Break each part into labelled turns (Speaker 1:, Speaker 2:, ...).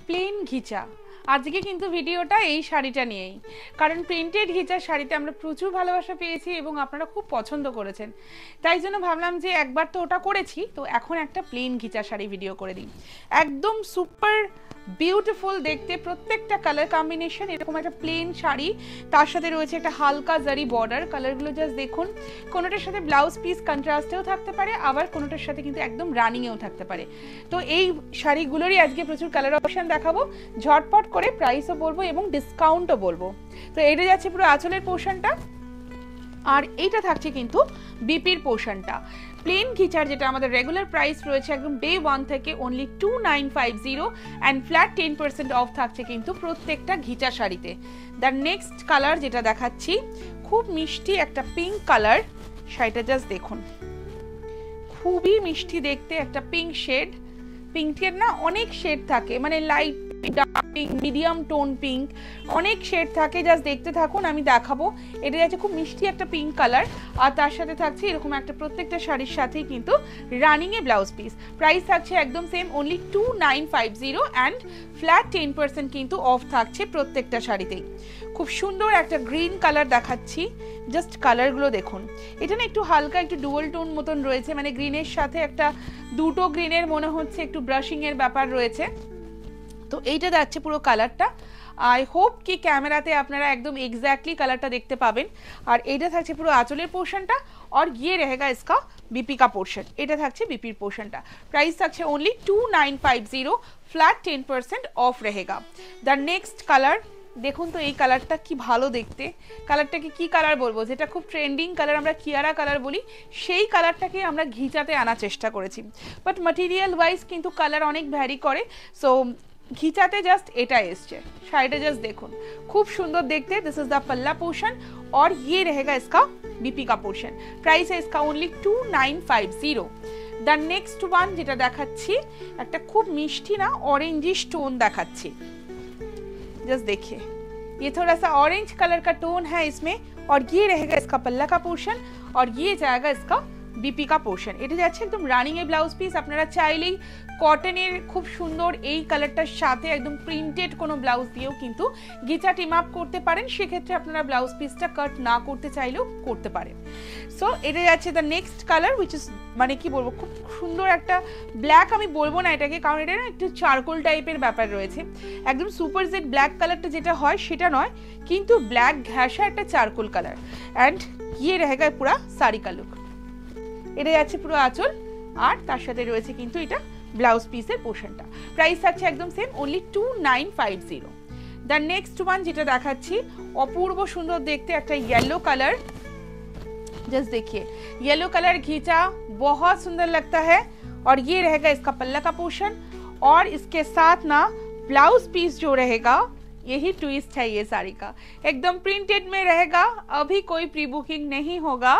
Speaker 1: Plane ঘিচা। আজকে কিন্তু ভিডিওটা এই শাড়িটা নিয়েই, কারণ প্রিন্টেড ঘিচার শাড়িতে আমরা প্রচুর ভালোবাসা পেয়েছি এবং আপনারা খুব পছন্দ করেছেন, তাই জন্য ভাবলাম যে একবার তো ওটা করেছি, তো এখন একটা প্লেন ঘিচা শাড়ি ভিডিও করে দিই। একদম সুপার বিউটিফুল দেখতে, প্রত্যেকটা কালার কম্বিনেশন এরকম একটা প্লেন শাড়ি, তার সাথে রয়েছে একটা হালকা জারি বর্ডার। কালারগুলো জাস্ট দেখুন, কোনোটার সাথে ব্লাউজ পিস কন্ট্রাস্টেও থাকতে পারে, আবার কোনোটার সাথে কিন্তু একদম রানিংয়েও থাকতে পারে। তো এই শাড়িগুলোরই আজকে প্রচুর কালার অপশন দেখাবো, ঝটপট করে প্রাইসও বলবো এবং ডিসকাউন্টও বলবো। তো এটা যাচ্ছে পুরো আঁচলের পোর্শনটা, আর এইটা থাকছে কিন্তু বিপির পোর্শনটা। প্লেন ঘিচার যেটা আমাদের রেগুলার প্রাইস রয়েছে একদম ডে 1 থেকে অনলি 2950 অ্যান্ড ফ্ল্যাট 10% অফ থাকছে কিন্তু প্রত্যেকটা ঘিচা শাড়িতে। দ্য নেক্সট কালার যেটা দেখাচ্ছি, খুব মিষ্টি একটা পিঙ্ক কালার। শাড়িটা জাস্ট দেখুন, খুবই মিষ্টি দেখতে একটা পিঙ্ক শেড। পিঙ্কের না অনেক শেড থাকে, মানে light dark pink, medium tone pink, অনেক শেড থাকে। জাস্ট দেখতে থাকুন, আমি দেখাবো। এটা যাচ্ছে খুব মিষ্টি একটা পিঙ্ক কালার, আর তার সাথে থাকছে এরকম একটা প্রত্যেকটা শাড়ির সাথেই কিন্তু রানিং এ ব্লাউজ পিস। প্রাইস থাকছে একদম সেম, অনলি 2950 অ্যান্ড ফ্ল্যাট 10% কিন্তু অফ থাকছে প্রত্যেকটা শাড়িতেই। খুব সুন্দর একটা গ্রিন কালার দেখাচ্ছি, জাস্ট কালারগুলো দেখুন। এটা না একটু হালকা একটু ডুয়াল টোন মতন রয়েছে, মানে গ্রিনের সাথে একটা দুটো গ্রিনের মনে হচ্ছে একটু ব্রাশিং এর ব্যাপার রয়েছে। তো এইটা যাচ্ছে পুরো কালারটা। আই হোপ কি ক্যামেরাতে আপনারা একদম এক্স্যাক্টলি কালারটা দেখতে পাবেন। আর এইটা থাকছে পুরো আঁচলের পোর্শনটা, और ये रहेगा इसका बीपी का पोर्शन। এটা থাকছে বিপির পোর্শনটা। প্রাইস থাকছে অনলি 2950, ফ্ল্যাট 10% অফ रहेगा। দ্য নেক্সট কালার দেখুন তো, এই কালারটা কি ভালো দেখতে। কালারটাকে কি কালার বলবো, যেটা খুব ট্রেন্ডিং কালার আমরা কিয়ারা কালার বলি, সেই কালারটাকে আমরা ঘিচাতে আনার চেষ্টা করেছি। বাট ম্যাটেরিয়াল ওয়াইজ কিন্তু কালার অনেক ভ্যারি করে, সো ঘিচাতে জাস্ট এটা এসছে। শাড়িটা জাস্ট দেখুন, খুব সুন্দর দেখতে। দিস ইজ দ্য पल्ला पोर्शन और ये रहेगा इसका बीपी का पोर्शन। प्राइस है इसका ओनली 2950। দ্য নেক্সট ওয়ান যেটা দেখাচ্ছি, একটা খুব মিষ্টি না অরেঞ্জিশ টোন দেখাচ্ছি। जस्ट देखिए, ये थोड़ा सा ऑरेंज कलर का टोन है इसमें, और ये रहेगा इसका पल्ला का पोर्शन, और ये जाएगा इसका बीपी का पोर्शन। এটা যাচ্ছে একদম রানিং এ ব্লাউজ পিস। আপনারা চাইলেই কটনের খুব সুন্দর এই কালারটার সাথে একদম প্রিন্টেড কোনো ব্লাউজ দিয়েও কিন্তু গিচা টিম আপ করতে পারেন, সেক্ষেত্রে আপনারা ব্লাউজ পিসটা কাট না করতে চাইলেও করতে পারেন। সো এটা যাচ্ছে the next colour, which is মানে কি বলবো, খুব সুন্দর একটা ব্ল্যাক। আমি বলবো না এটাকে, কারণ এটা না একটু চারকোল টাইপের ব্যাপার রয়েছে। একদম সুপার জেড ব্ল্যাক কালারটা যেটা হয় সেটা নয়, কিন্তু ব্ল্যাক ঘেঁষা একটা চারকোল কালার। অ্যান্ড ইয়ে रहेगा পুরা শাড়ি का लुक। এটা যাচ্ছে পুরো আঁচল, আর তার সাথে রয়েছে কিন্তু এটা ব্লাউজ পিসের পোর্শনটা। প্রাইস থাকছে একদম same, only 2950। The next one যেটা দেখাচ্ছি, অপূর্ব সুন্দর দেখতে একটা येलो कलर। जस्ट देखिए, येलो कलर घिचा बहुत सुंदर लगता है, और ये रहेगा इसका पल्ला का पोर्शन, और इसके साथ ना ब्लाउज पीस जो रहेगा, यही ट्विस्ट है ये साड़ी का, एकदम प्रिंटेड में रहेगा। अभी कोई प्री बुकिंग नहीं होगा,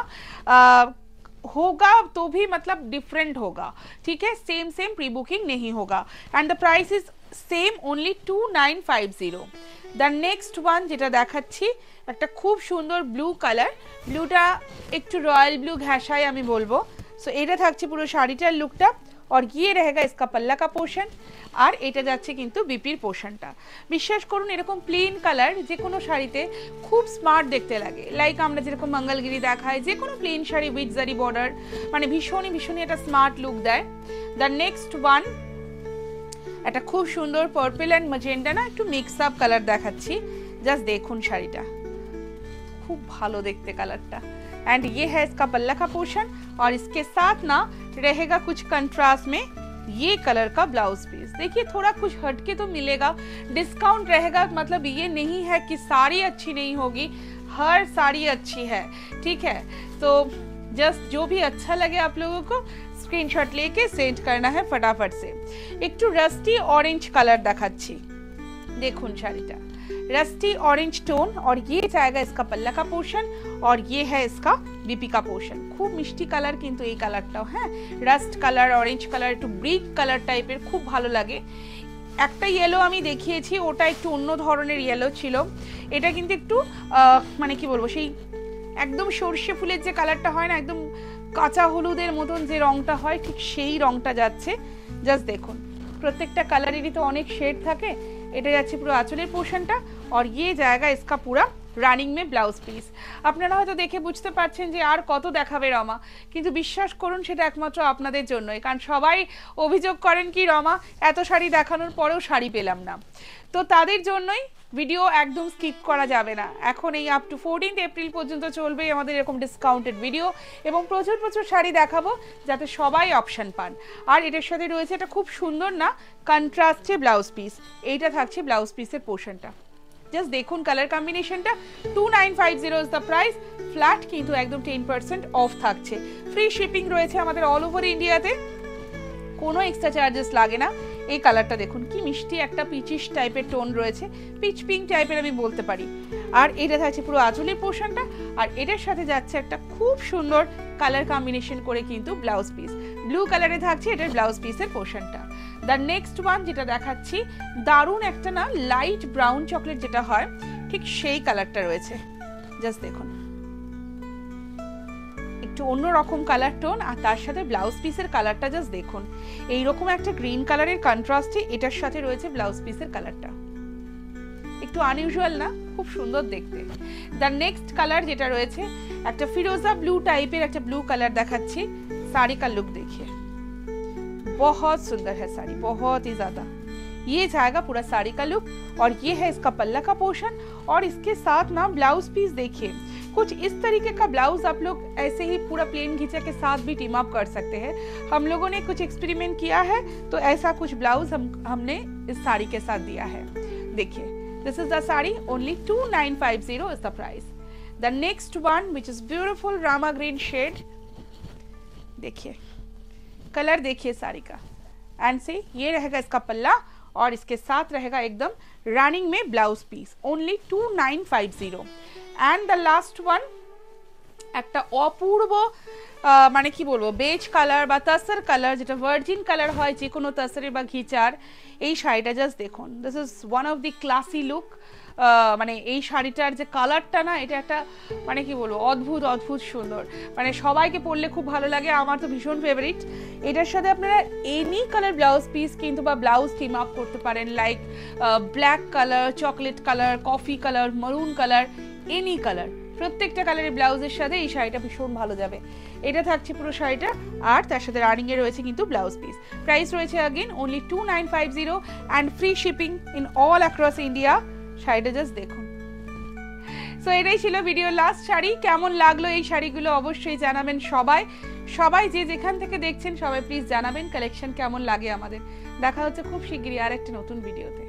Speaker 1: होगा तो भी मतलब डिफरेंट होगा, ठीक है, सेम प्री बुकिंग नहीं होगा। And the price is same, only 2950। The next one যেটা দেখাচ্ছি, একটা খুব সুন্দর ব্লু কালার। ব্লুটা একটু রয়্যাল ব্লু ঘেঁষায় আমি বলবো। সো এটা থাকছে পুরো শাড়িটার লুকটা, और ये रहेगा इसका पल्ला का पोर्शन, আর এটা যাচ্ছে কিন্তু বিপির পোর্শনটা। বিশ্বাস করুন, এরকম প্লেন কালার যে কোনো শাড়িতে খুব স্মার্ট দেখতে লাগে। লাইক আমরা যেরকম মঙ্গলগিরি দেখাই, যে কোনো প্লেন শাড়ি উইথ জারি বর্ডার, মানে ভীষণই একটা স্মার্ট লুক দেয়। দ্য নেক্সট ওয়ান একটা খুব সুন্দর পার্পল অ্যান্ড ম্যাজেন্টা না একটু মিক্স আপ কালার দেখাচ্ছি। জাস্ট দেখুন শাড়িটা, খুব ভালো দেখতে কালারটা। एंड ये है इसका पल्ला का पोर्शन, और इसके साथ ना रहेगा कुछ कंट्रास्ट में ये कलर का ब्लाउज पीस। देखिए थोड़ा कुछ हटके तो मिलेगा, डिस्काउंट रहेगा, मतलब ये नहीं है कि साड़ी अच्छी नहीं होगी, हर साड़ी अच्छी है, ठीक है। तो जस्ट जो भी अच्छा लगे आप लोगों को स्क्रीनशॉट लेके सेंड करना है फटाफट से। एक तो रस्टी ऑरेंज कलर देखाচ্ছি, দেখুন শাড়িটা रस्टी ऑरेंज टोन, और ये जाएगा इसका पल्ला का पोर्शन, और ये है इसका बीपी का पोर्शन। खूब मिष्टी कलर किंतु এই কালারটাও, হ্যাঁ, রাস্ট কালার, অরেঞ্জ কালার, একটু ব্রিক কালার টাইপের, খুব ভালো লাগে। একটা ইয়েলো আমি দেখিয়েছি, ওটা একটু অন্য ধরনের ইয়েলো ছিল। এটা কিন্তু একটু মানে কি বলবো, সেই একদম সর্ষে ফুলের যে কালারটা হয় না, একদম কাঁচা হলুদের মতন যে রংটা হয়, ঠিক সেই রংটা যাচ্ছে। জাস্ট দেখুন, प्रत्येकटा कलरेरই तो अनेक शेड থাকে। এটা যাচ্ছে পুরো আঁচলের পোরশনটা और ये जाएगा इसका पूरा রানিং মে ব্লাউজ পিস। আপনারা হয়তো দেখে বুঝতে পারছেন যে আর কত দেখাবে রমা, কিন্তু বিশ্বাস করুন সেটা একমাত্র আপনাদের জন্যই, কারণ সবাই অভিযোগ করেন কি রমা এত শাড়ি দেখানোর পরেও শাড়ি পেলাম না। তো তাদের জন্যই ভিডিও একদম স্কিপ করা যাবে না। এখন এই আপ টু 14 এপ্রিল পর্যন্ত চলবে আমাদের এরকম ডিসকাউন্টেড ভিডিও এবং প্রচুর প্রচুর শাড়ি দেখাবো যাতে সবাই অপশন পান। আর এটার সাথে রয়েছে এটা খুব সুন্দর না কন্ট্রাস্টে ব্লাউজ পিস, এইটা থাকছে ব্লাউজ পিসের পোর্শনটা। জাস্ট দেখুন কালার কম্বিনেশনটা। 2950 ইজ দ্য প্রাইস, ফ্ল্যাট কিন্তু একদম 10% অফ থাকছে। ফ্রি শিপিং রয়েছে আমাদের অল ওভার ইন্ডিয়াতে, কোনো এক্সট্রা চার্জেস লাগে না। এই কালারটা দেখুন কি মিষ্টি একটা পিচিশ টাইপের টোন রয়েছে, পিচ পিঙ্ক টাইপের আমি বলতে পারি। আর এটা থাকছে পুরো আঁচলের পোর্শনটা, আর এটার সাথে যাচ্ছে একটা খুব সুন্দর কালার কম্বিনেশন করে কিন্তু ব্লাউজ পিস। ব্লু কালারে থাকছে এটার ব্লাউজ পিসের পোর্শনটা। দ্য নেক্সট ওয়ান যেটা দেখাচ্ছি দারুণ একটা না লাইট ব্রাউন চকলেট যেটা হয় ঠিক সেই কালারটা রয়েছে। জাস্ট দেখুন একটু অন্যরকম কালার টোন, আর তার সাথে ব্লাউজ পিসের কালারটা জাস্ট দেখুন এইরকম একটা গ্রিন কালারের কন্ট্রাস্টে এটার সাথে রয়েছে ব্লাউজ পিসের কালারটা। একটু আনইউজুয়াল না, খুব সুন্দর দেখতে। দ্য নেক্সট কালার যেটা রয়েছে একটা ফিরোজা ব্লু টাইপের একটা ব্লু কালার দেখাচ্ছি। साड़ी का लुक देखिए, बहुत सुंदर है साड़ी, बहुत ही ज्यादा। ये जाएगा पूरा साड़ी का लुक और ये है इसका पल्ला का पोर्शन। और इसके साथ ना ब्लाउज पीस देखिए कुछ इस तरीके का ब्लाउज आप लोग ऐसे ही पूरा प्लेन घिचा के साथ भी टीम अप कर सकते हैं। हम लोगों ने कुछ एक्सपेरिमेंट किया है तो ऐसा कुछ ब्लाउज हमने इस साड़ी के साथ दिया है। देखिए this is the sari, only 2950 is the price. The next one which is beautiful Rama green shade, देखिए कलर देखिए साड़ी का। एंड से ये रहेगा इसका पल्ला और इसके साथ रहेगा एकदम रनिंग में blouse piece, only 2950। And the last one একটা অপূর্ব মানে কি বলবো বেজ কালার বা তাসর কালার, যেটা ভার্জিন কালার হয় যে কোনো তাসরের বা ঘিচার। এই শাড়িটা জাস্ট দেখুন, this is one of the classy look. মানে এই শাড়িটার যে কালারটা না এটা একটা মানে কি বলবো অদ্ভুত অদ্ভুত সুন্দর, মানে সবাইকে পরলে খুব ভালো লাগে, আমার তো ভীষণ ফেভারিট। এটার সাথে আপনারা এনি কালার ব্লাউজ পিস কিন্তু বা ব্লাউজ টিম আপ করতে পারেন, like black colour, chocolate colour, coffee colour, মারুন কালার, এনি কালার, প্রত্যেকটা কালারের ব্লাউজের সাথে এই শাড়িটা ভীষণ ভালো যাবে। এটা থাকছে পুরো শাড়িটা, আর তার সাথে রানিং এ রয়েছে কিন্তু ব্লাউজ পিস। প্রাইস রয়েছে again only 2950 and free shipping in all across India. শাড়িটা জাস্ট দেখুন। সো এটাই ছিল ভিডিও লাস্ট শাড়ি। কেমন লাগলো এই শাড়িগুলো অবশ্যই জানাবেন সবাই। সবাই যে যেখান থেকে দেখছেন সবাই প্লিজ জানাবেন কালেকশন কেমন লাগে আমাদের। দেখা হচ্ছে খুব শিগগিরই আর একটা নতুন ভিডিওতে।